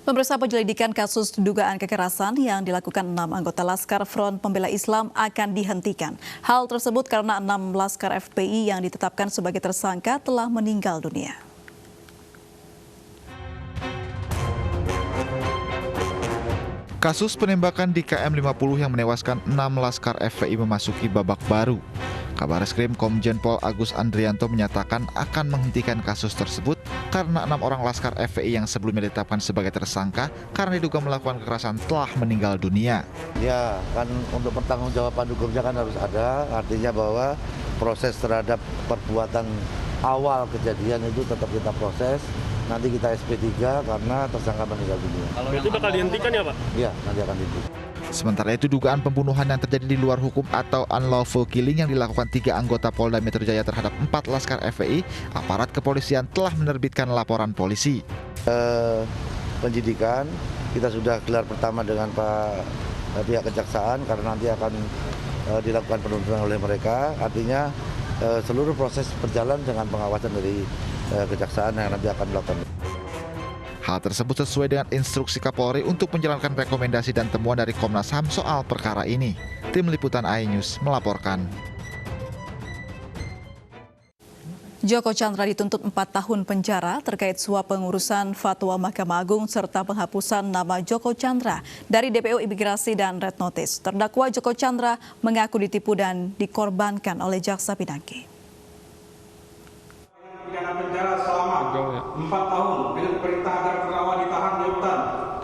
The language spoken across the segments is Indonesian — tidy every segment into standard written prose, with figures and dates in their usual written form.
Pemirsa, penyelidikan kasus dugaan kekerasan yang dilakukan 6 anggota Laskar Front Pembela Islam akan dihentikan. Hal tersebut karena 6 Laskar FPI yang ditetapkan sebagai tersangka telah meninggal dunia. Kasus penembakan di KM 50 yang menewaskan 6 Laskar FPI memasuki babak baru. Kabareskrim Komjen Pol Agus Andrianto menyatakan akan menghentikan kasus tersebut karena 6 orang Laskar FPI yang sebelumnya ditetapkan sebagai tersangka karena diduga melakukan kekerasan telah meninggal dunia. Ya, kan untuk pertanggungjawaban hukumnya kan harus ada, artinya bahwa proses terhadap perbuatan awal kejadian itu tetap kita proses. Nanti kita SP3 karena tersangka meninggal dunia. Kalau itu bakal dihentikan ya, Pak? Iya, nanti akan dihentikan. Sementara itu dugaan pembunuhan yang terjadi di luar hukum atau unlawful killing yang dilakukan 3 anggota Polda Metro Jaya terhadap 4 Laskar FPI, aparat kepolisian telah menerbitkan laporan polisi. Penyidikan, kita sudah gelar pertama dengan pihak kejaksaan karena nanti akan dilakukan penuntutan oleh mereka. Artinya seluruh proses berjalan dengan pengawasan dari kejaksaan yang nanti akan melakukan. Hal tersebut sesuai dengan instruksi Kapolri untuk menjalankan rekomendasi dan temuan dari Komnas HAM soal perkara ini. Tim Liputan iNews melaporkan. Joko Chandra dituntut 4 tahun penjara terkait suap pengurusan fatwa Mahkamah Agung serta penghapusan nama Joko Chandra dari DPO Imigrasi dan Red Notice. Terdakwa Joko Chandra mengaku ditipu dan dikorbankan oleh jaksa pinangki. Pidana penjara selama 4 tahun dengan perintah agar terdakwa ditahan di hutan,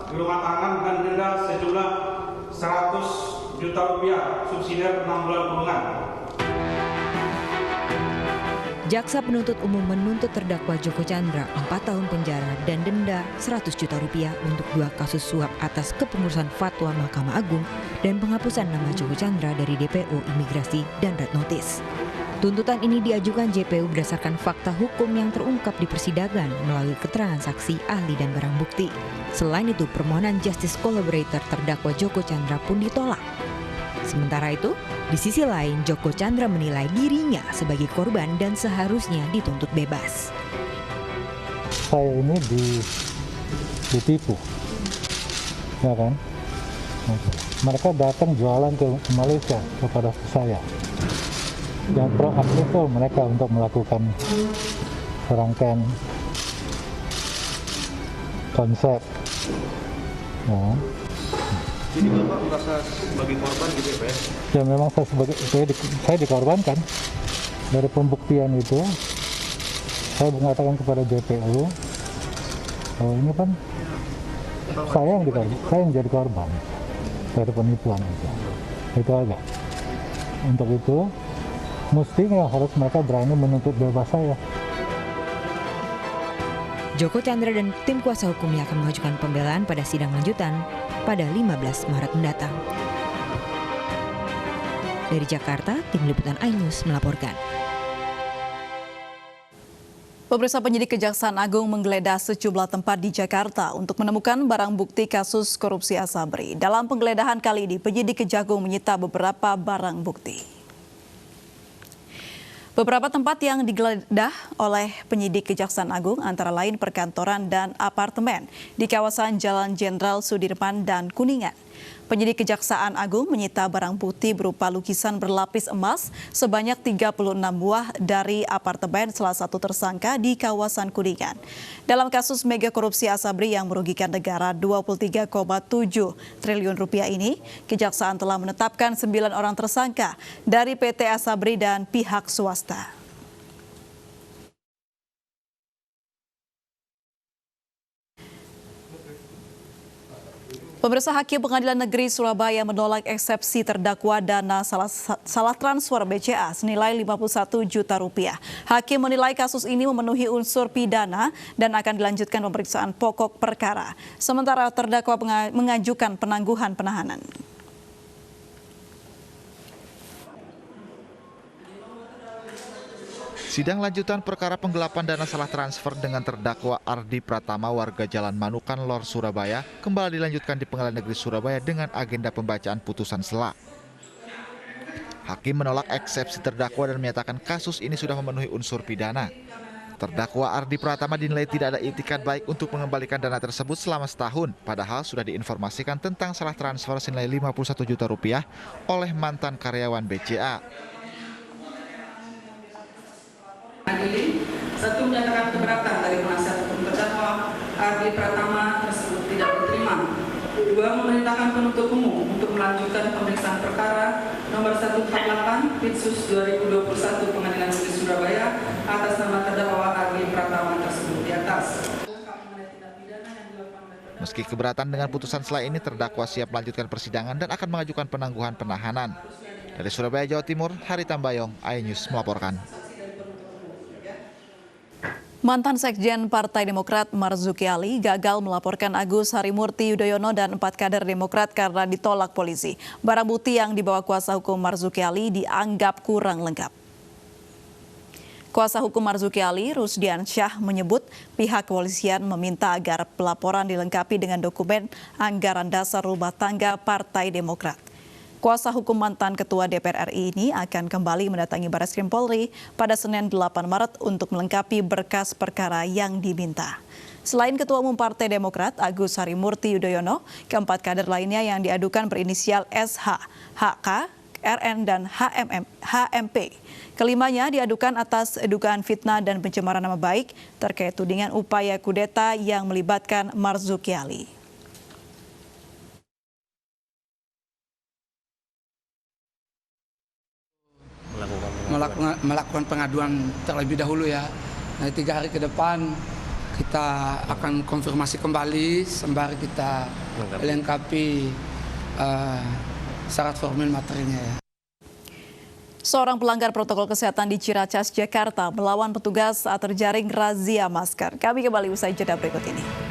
di rumah tahanan dan denda sejumlah 100 juta rupiah subsidiar 6 bulan kurungan. Jaksa penuntut umum menuntut terdakwa Joko Chandra 4 tahun penjara dan denda 100 juta rupiah untuk 2 kasus suap atas kepengurusan fatwa Mahkamah Agung dan penghapusan nama Joko Chandra dari DPO Imigrasi dan Red Notice. Tuntutan ini diajukan JPU berdasarkan fakta hukum yang terungkap di persidangan melalui keterangan saksi, ahli, dan barang bukti. Selain itu, permohonan Justice Collaborator terdakwa Joko Chandra pun ditolak. Sementara itu, di sisi lain, Joko Chandra menilai dirinya sebagai korban dan seharusnya dituntut bebas. Saya ini ditipu, ya kan? Mereka datang jualan ke Malaysia kepada saya. Yang proaktif itu mereka untuk melakukan serangkaian konsep. Ya. Jadi Bapak merasa sebagai korban gitu ya, Pak? Ya memang saya dikorbankan. Dari pembuktian itu, saya mengatakan kepada JPU, oh ini kan saya yang jadi korban dari penipuan itu. Itu aja. Untuk itu, mestinya harus mereka berani menuntut bebas saya. Joko Chandra dan tim kuasa hukumnya akan mengajukan pembelaan pada sidang lanjutan pada 15 Maret mendatang. Dari Jakarta, Tim Liputan iNews melaporkan. Pemirsa, penyidik Kejaksaan Agung menggeledah sejumlah tempat di Jakarta untuk menemukan barang bukti kasus korupsi Asabri. Dalam penggeledahan kali ini, penyidik Kejagung menyita beberapa barang bukti. Beberapa tempat yang digeledah oleh penyidik Kejaksaan Agung antara lain perkantoran dan apartemen di kawasan Jalan Jenderal Sudirman dan Kuningan. Penyidik Kejaksaan Agung menyita barang bukti berupa lukisan berlapis emas sebanyak 36 buah dari apartemen salah satu tersangka di kawasan Kuningan. Dalam kasus mega korupsi Asabri yang merugikan negara 23,7 triliun rupiah ini, Kejaksaan telah menetapkan 9 orang tersangka dari PT Asabri dan pihak swasta. Pemirsa, Hakim Pengadilan Negeri Surabaya menolak eksepsi terdakwa dana salah transfer BCA senilai 51 juta rupiah. Hakim menilai kasus ini memenuhi unsur pidana dan akan dilanjutkan pemeriksaan pokok perkara. Sementara terdakwa mengajukan penangguhan penahanan. Sidang lanjutan perkara penggelapan dana salah transfer dengan terdakwa Ardi Pratama warga Jalan Manukan Lor Surabaya kembali dilanjutkan di Pengadilan Negeri Surabaya dengan agenda pembacaan putusan sela. Hakim menolak eksepsi terdakwa dan menyatakan kasus ini sudah memenuhi unsur pidana. Terdakwa Ardi Pratama dinilai tidak ada itikat baik untuk mengembalikan dana tersebut selama setahun, padahal sudah diinformasikan tentang salah transfer senilai 51 juta rupiah oleh mantan karyawan BCA. Adili, satu menyatakan keberatan dari penasihat hukum terdakwa Ardi Pratama tersebut tidak diterima. Dua, memerintahkan penuntut umum untuk melanjutkan pemeriksaan perkara nomor 148 Pitsus 2021 Pengadilan Negeri Surabaya atas nama terdakwa Ardi Pratama tersebut di atas. Meski keberatan dengan putusan setelah ini, terdakwa siap melanjutkan persidangan dan akan mengajukan penangguhan penahanan. Dari Surabaya, Jawa Timur, Hari Tambayong, iNews melaporkan. Mantan Sekjen Partai Demokrat Marzuki Ali gagal melaporkan Agus Harimurti Yudhoyono dan 4 kader Demokrat karena ditolak polisi. Barang bukti yang dibawa kuasa hukum Marzuki Ali dianggap kurang lengkap. Kuasa hukum Marzuki Ali, Rusdian Syah, menyebut pihak kepolisian meminta agar pelaporan dilengkapi dengan dokumen anggaran dasar rumah tangga Partai Demokrat. Kuasa hukum mantan Ketua DPR RI ini akan kembali mendatangi Barreskrim Polri pada Senin 8 Maret untuk melengkapi berkas perkara yang diminta. Selain Ketua Umum Partai Demokrat Agus Harimurti Yudhoyono, keempat kader lainnya yang diadukan berinisial SH, HK, RN, dan HMP. Kelimanya diadukan atas dugaan fitnah dan pencemaran nama baik terkait tudingan upaya kudeta yang melibatkan Marzuki Ali. Melakukan pengaduan terlebih dahulu ya. Nah, 3 hari ke depan kita akan konfirmasi kembali sembari kita lengkapi syarat formil materinya ya. Seorang pelanggar protokol kesehatan di Ciracas, Jakarta melawan petugas saat terjaring razia masker. Kami kembali usai jeda berikut ini.